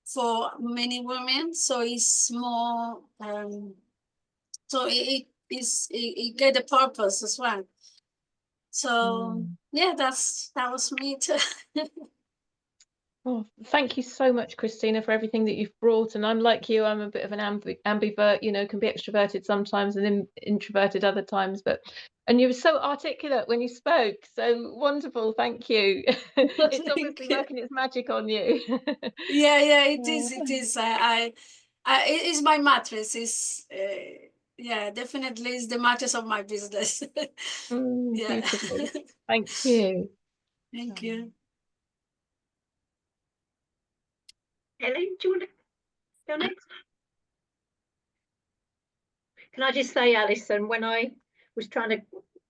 for many women, so it's more so it get a purpose as well. So yeah, that was me too. Oh, thank you so much, Christina, for everything that you've brought. And I'm like you, I'm a bit of an ambivert, can be extroverted sometimes and then introverted other times. And you were so articulate when you spoke. So wonderful. Thank you. It's obviously working its magic on you. Yeah, it is. It is. It is my mattress. It's yeah, definitely is the mattress of my business. Yeah. Beautiful. Thank you. Thank you. Helen, do you want to go next? Can I just say, Alison, when I was trying to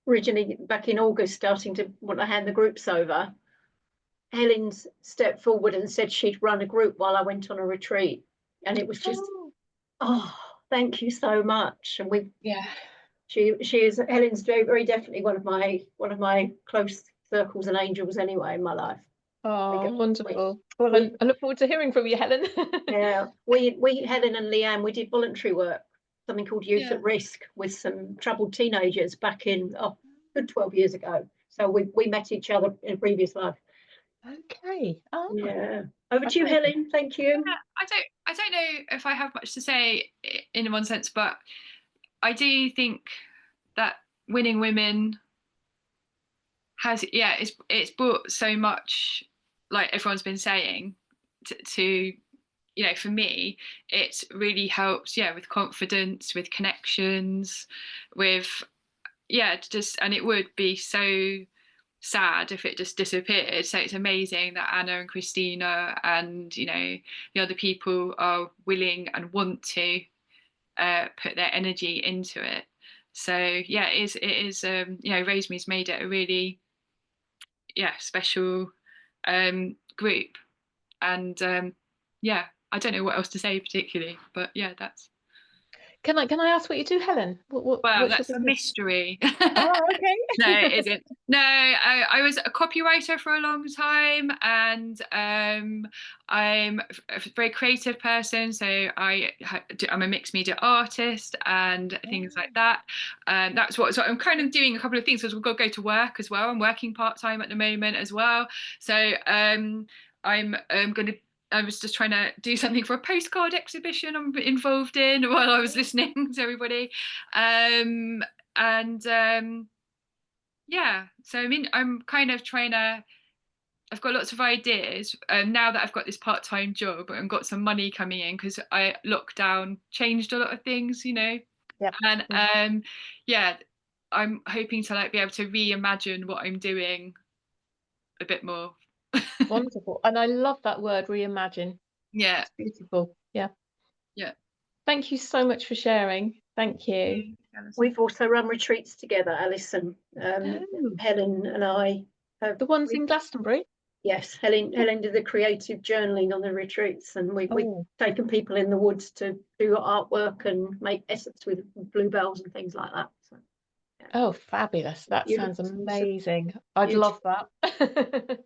originally back in August, starting to want to hand the groups over, Helen's stepped forward and said she'd run a group while I went on a retreat, and it was just, oh, thank you so much. And Helen's very definitely one of my close circles and angels anyway in my life. Oh, wonderful. Well, I look forward to hearing from you, Helen. Yeah, we Helen and Leanne, we did voluntary work, something called Youth at Risk, with some troubled teenagers back in 12 years ago. So we met each other in a previous life. Okay. Oh, Yeah. Over to you, Okay. Helen. Thank you. I don't know if I have much to say in one sense, but I do think that Winning Women has, it's brought so much, like everyone's been saying, to you know, for me, it's really helped, with confidence, with connections, with just, and it would be so sad if it just disappeared. So it's amazing that Anna and Christina and, you know, the other people are willing and want to put their energy into it. So yeah, it is you know, Rosemary's made it a really special group. And I don't know what else to say particularly, but that's Can I ask what you do, Helen? well, what's that's your a business? mystery. Oh, okay. No, it isn't. No, I was a copywriter for a long time, and I'm a very creative person. So I'm a mixed media artist and things like that. That's what. So I'm kind of doing a couple of things because we've got to go to work as well. I'm working part-time at the moment as well. So I'm going to. I was just trying to do something for a postcard exhibition I'm involved in while I was listening to everybody. So I mean, I'm kind of trying to, I've got lots of ideas now that I've got this part-time job and got some money coming in, because lockdown changed a lot of things, you know. Yep. And I'm hoping to like be able to reimagine what I'm doing a bit more. Wonderful. And I love that word, reimagine. Yeah. It's beautiful. Yeah. Yeah. Thank you so much for sharing. Thank you. We've also run retreats together, Alison. Helen and I. The ones in Glastonbury? Yes, Helen did the creative journaling on the retreats, and we've taken people in the woods to do artwork and make essence with bluebells and things like that. So, oh, fabulous. That sounds amazing. I'd love that.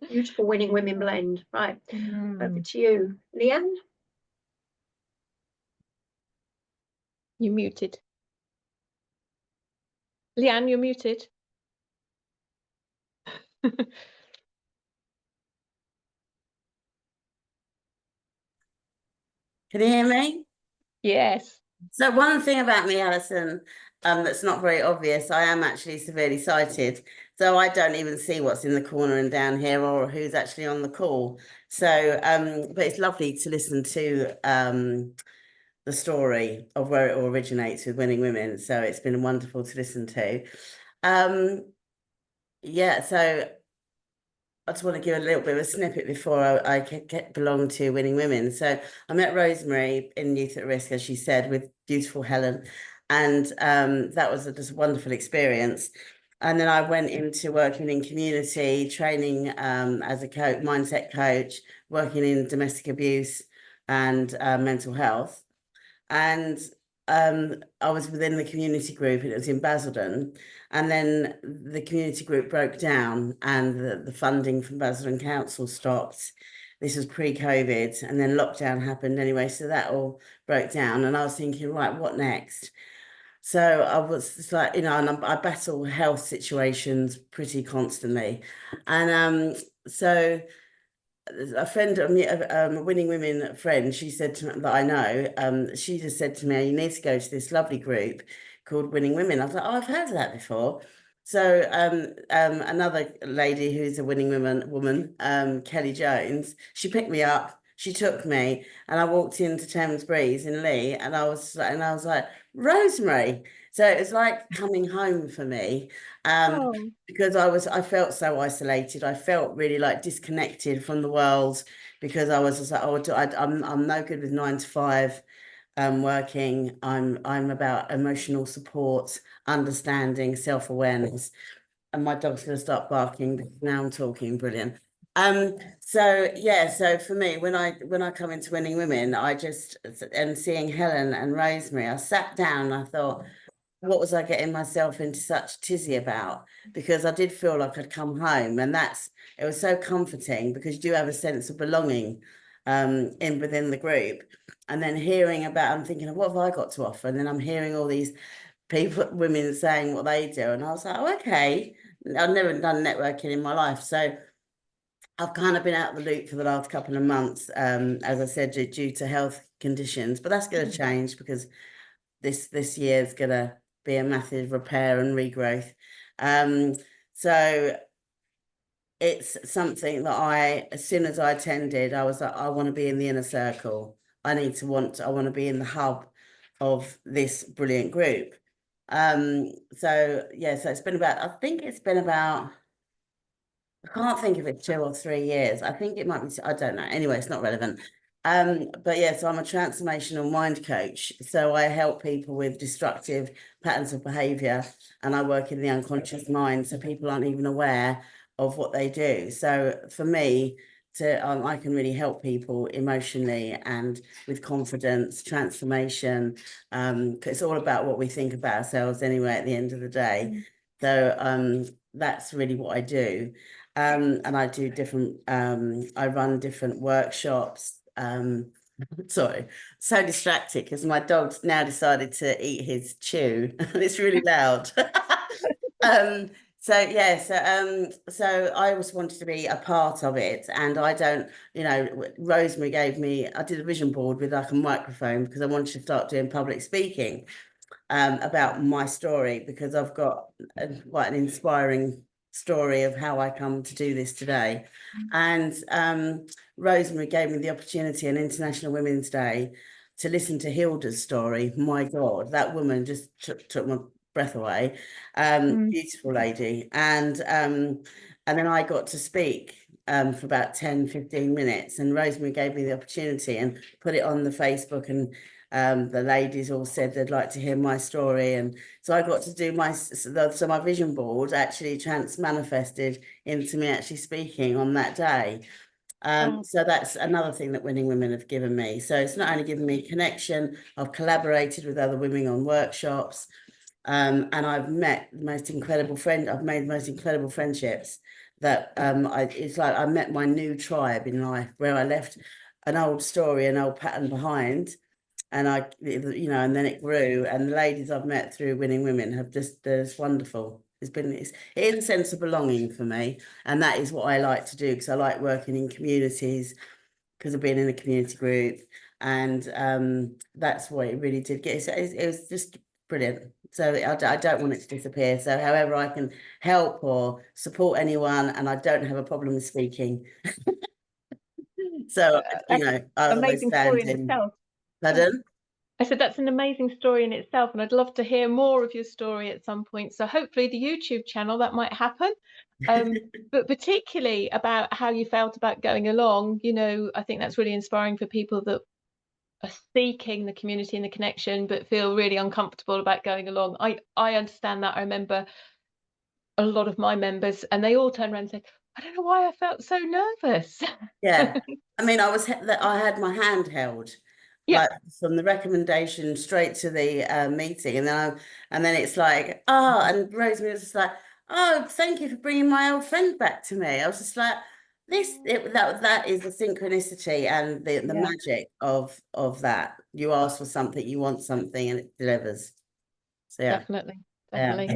Beautiful Winning Women blend. Right, over to you, Leanne. You're muted. Leanne, you're muted. Can you hear me? Yes. So one thing about me, Alison, that's not very obvious, I am actually severely sighted. So I don't even see what's in the corner and down here or who's actually on the call. So, but it's lovely to listen to the story of where it all originates with Winning Women. So it's been wonderful to listen to. So I just want to give a little bit of a snippet before I belong to Winning Women. So I met Rosemary in Youth at Risk, as she said, with beautiful Helen. And that was just a wonderful experience. And then I went into working in community, training as a coach, mindset coach, working in domestic abuse and mental health. And I was within the community group, and it was in Basildon. And then the community group broke down and the funding from Basildon Council stopped. This was pre-COVID, and then lockdown happened anyway. So that all broke down. And I was thinking, right, what next? So I was just like, you know, and I battle health situations pretty constantly. And so a friend of me, a Winning Women friend, she said to me, that I know, she just said to me, you need to go to this lovely group called Winning Women. I was like, oh, I've heard of that before. So another lady who's a Winning woman, Kelly Jones, she picked me up, she took me, and I walked into Thames Breeze in Lee, and I was like, Rosemary. So it was like coming home for me. Because I felt so isolated. I felt really like disconnected from the world, because I was just like, I'm no good with 9 to 5 working. I'm about emotional support, understanding, self-awareness. And my dog's gonna start barking because now I'm talking. Brilliant. So for me, when I come into Winning Women, and seeing Helen and Rosemary, I sat down and I thought, what was I getting myself into such tizzy about? Because I did feel like I'd come home, and it was so comforting, because you do have a sense of belonging within the group. And then I'm thinking, what have I got to offer? And then I'm hearing all these women saying what they do, and I was like, oh, okay, I've never done networking in my life. So I've kind of been out of the loop for the last couple of months, as I said, due to health conditions, but that's going to change because this year is going to be a massive repair and regrowth. So it's something that as soon as I attended, I was like, I want to be in the inner circle. I want to be in the hub of this brilliant group. So it's been about, I think it's been about, I can't think if it's 2 or 3 years. I think it might be, I don't know. Anyway, it's not relevant. But so I'm a transformational mind coach. So I help people with destructive patterns of behavior, and I work in the unconscious mind. So people aren't even aware of what they do. So for me, I can really help people emotionally and with confidence, transformation. It's all about what we think about ourselves anyway, at the end of the day. So that's really what I do. And I do different, I run different workshops. Sorry, so distracted because my dog's now decided to eat his chew and it's really loud. So I always wanted to be a part of it, and I don't, Rosemary I did a vision board with like a microphone because I wanted to start doing public speaking about my story, because I've got quite an inspiring story of how I come to do this today. And Rosemary gave me the opportunity on International Women's Day to listen to Hilda's story. My God, that woman just took my breath away. Beautiful lady. And then I got to speak for about 10-15 minutes, and Rosemary gave me the opportunity and put it on the Facebook, and the ladies all said they'd like to hear my story, and so I got to do my vision board actually manifested into me actually speaking on that day. So that's another thing that Winning Women have given me. So it's not only given me connection, I've collaborated with other women on workshops, and I've met the most incredible I've made the most incredible friendships that it's like I met my new tribe in life, where I left an old story, an old pattern behind. And and then it grew, and the ladies I've met through Winning Women have they're just wonderful. It's a sense of belonging for me, and that is what I like to do, because I like working in communities, because I've been in a community group, and that's what it really did get. It was just brilliant. So I don't want it to disappear. So however I can help or support anyone, and I don't have a problem with speaking. So I always stand in. Pardon? I said that's an amazing story in itself, and I'd love to hear more of your story at some point. So hopefully the YouTube channel, that might happen. But particularly about how you felt about going along, I think that's really inspiring for people that are seeking the community and the connection, but feel really uncomfortable about going along. I understand that. I remember a lot of my members, and they all turned around and said, I don't know why I felt so nervous. Yeah, I mean, I had my hand held. Yeah. Like from the recommendation straight to the meeting, and then it's like, and Rosemary was just like, oh, thank you for bringing my old friend back to me. I was just like, that is the synchronicity and the magic of that. You ask for something, you want something, and it delivers. So yeah, definitely.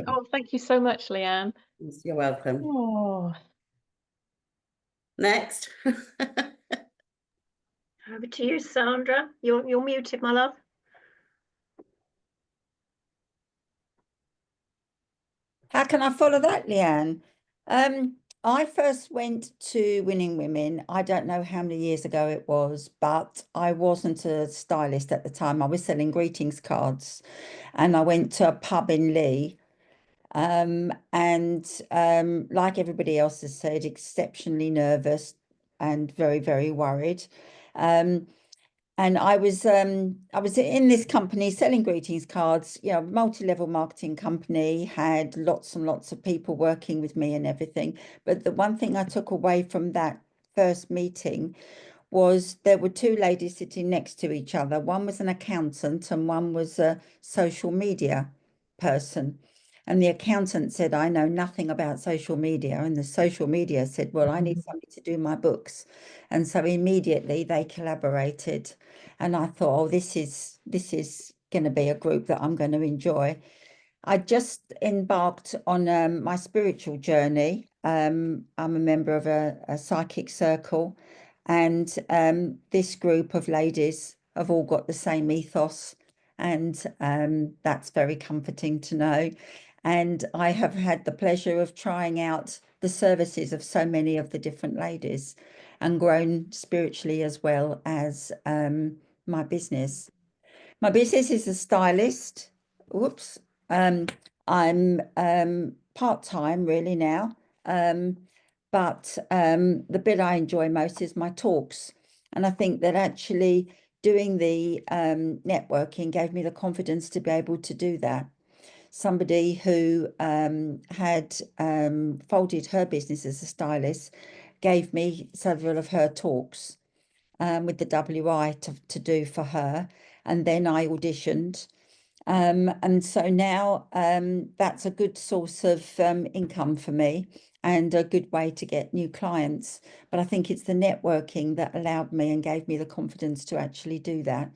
Oh, thank you so much, Leanne. You're welcome. Oh. Next. Over to you, Sandra. You're muted, my love. How can I follow that, Leanne? I first went to Winning Women, I don't know how many years ago it was, but I wasn't a stylist at the time. I was selling greetings cards, and I went to a pub in Lee. Like everybody else has said, exceptionally nervous and very, very worried. And I was in this company selling greetings cards, multi-level marketing company, had lots and lots of people working with me and everything. But the one thing I took away from that first meeting was there were two ladies sitting next to each other. One was an accountant and one was a social media person. And the accountant said, I know nothing about social media. And the social media said, well, I need somebody to do my books. And so immediately they collaborated. And I thought, oh, this is going to be a group that I'm going to enjoy. I just embarked on my spiritual journey. I'm a member of a psychic circle, and this group of ladies have all got the same ethos, and that's very comforting to know. And I have had the pleasure of trying out the services of so many of the different ladies and grown spiritually as well as my business. My business is a stylist. Whoops. I'm part-time really now. But the bit I enjoy most is my talks. And I think that actually doing the networking gave me the confidence to be able to do that. Somebody who had folded her business as a stylist gave me several of her talks with the WI to do for her. And then I auditioned. And so now that's a good source of income for me and a good way to get new clients. But I think it's the networking that allowed me and gave me the confidence to actually do that.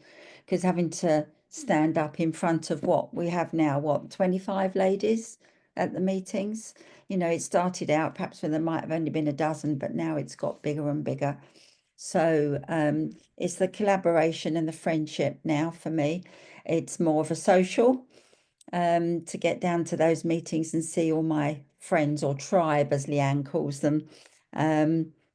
Because having to stand up in front of what we have now, 25 ladies at the meetings, it started out perhaps when there might have only been a dozen, but now it's got bigger and bigger. So it's the collaboration and the friendship now for me. It's more of a social to get down to those meetings and see all my friends, or tribe as Leanne calls them.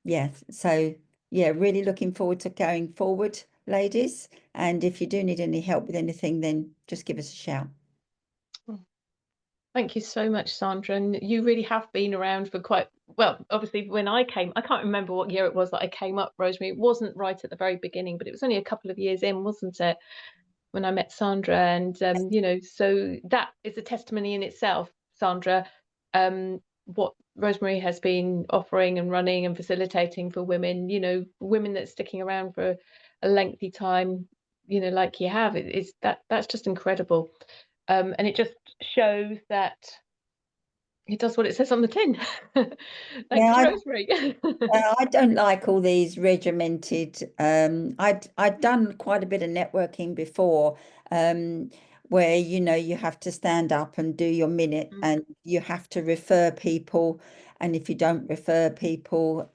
Yeah, so yeah, really looking forward to going forward, ladies. And if you do need any help with anything, then just give us a shout. Thank you so much, Sandra. And you really have been around for quite, well, obviously when I came, I can't remember what year it was that I came up, Rosemary. It wasn't right at the very beginning, but it was only a couple of years in, wasn't it, when I met Sandra? And, so that is a testimony in itself, Sandra, what Rosemary has been offering and running and facilitating for women, women that's sticking around for a lengthy time, like you have, that's just incredible. And it just shows that it does what it says on the tin. Thanks, Rosemary. I don't like all these regimented. I'd done quite a bit of networking before, where you have to stand up and do your minute, and you have to refer people, and if you don't refer people,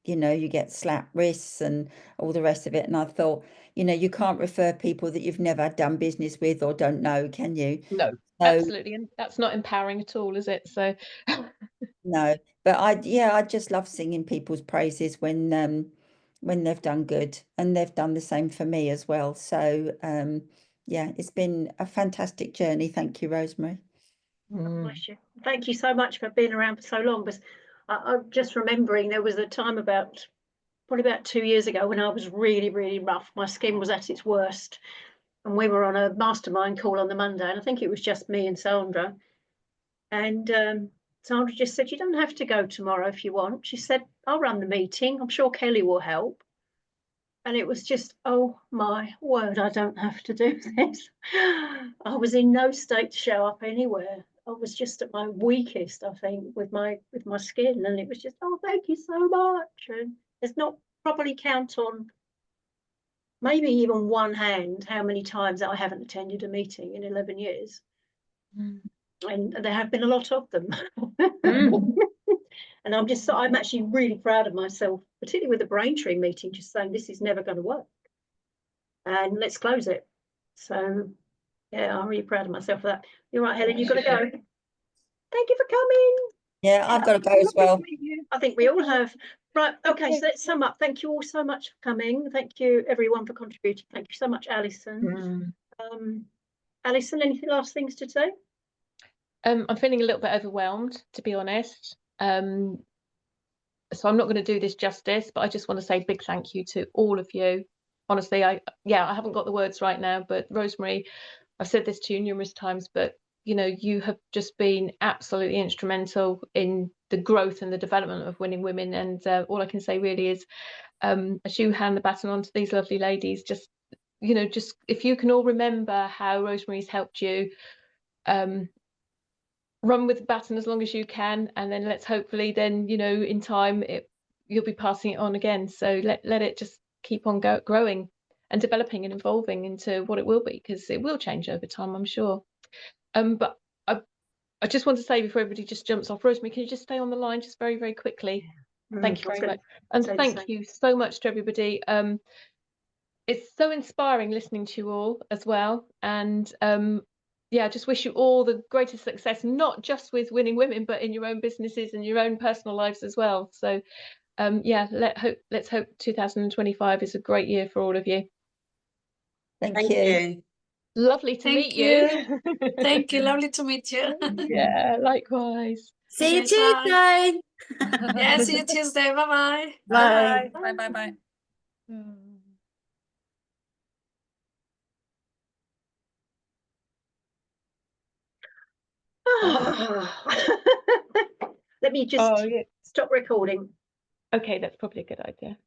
you get slapped wrists and all the rest of it. And I thought, you can't refer people that you've never done business with or don't know, can you? No, absolutely, and that's not empowering at all, is it? So no, but I just love singing people's praises when they've done good, and they've done the same for me as well. So yeah, it's been a fantastic journey. Thank you, Rosemary. Bless you. Thank you so much for being around for so long. Because I'm just remembering there was a time probably about 2 years ago when I was really, really rough. My skin was at its worst. And we were on a mastermind call on the Monday, and I think it was just me and Sandra. And Sandra just said, "You don't have to go tomorrow if you want." She said, "I'll run the meeting. I'm sure Kelly will help." And it was just, oh my word, I don't have to do this. I was in no state to show up anywhere. I was just at my weakest, I think, with my skin. And it was just, oh, thank you so much. And it's not properly count on maybe even one hand how many times I haven't attended a meeting in 11 years. And there have been a lot of them. And I'm actually really proud of myself, particularly with the Braintree meeting, just saying this is never going to work. And let's close it. So yeah, I'm really proud of myself for that. You're right, Helen, you've got to go. Thank you for coming. Yeah, I've got to go as well. I think we all have. Right, okay, so let's sum up. Thank you all so much for coming. Thank you everyone for contributing. Thank you so much, Alison. Alison, any last things to say? I'm feeling a little bit overwhelmed, to be honest. So I'm not going to do this justice, but I just want to say big thank you to all of you. Honestly, I haven't got the words right now, but Rosemary, I've said this to you numerous times, but you have just been absolutely instrumental in the growth and the development of Winning Women. And all I can say really is, as you hand the baton on to these lovely ladies, just if you can all remember how Rosemary's helped you, run with the baton as long as you can, and then let's hopefully then in time you'll be passing it on again. So let it just keep on growing and developing and evolving into what it will be, because it will change over time, I'm sure. But I just want to say before everybody just jumps off, Rosemary, can you just stay on the line just very, very quickly? Thank you very much. And thank you so much to everybody. It's so inspiring listening to you all as well. And yeah, I just wish you all the greatest success, not just with Winning Women, but in your own businesses and your own personal lives as well. So yeah, let's hope 2025 is a great year for all of you. Thank you. Lovely to meet you. Thank you. Lovely to meet you. Yeah, likewise. See you Okay, bye. Tuesday. Yeah, see you Tuesday. Bye-bye. Bye. Bye bye bye. Let me just stop recording. Okay, that's probably a good idea.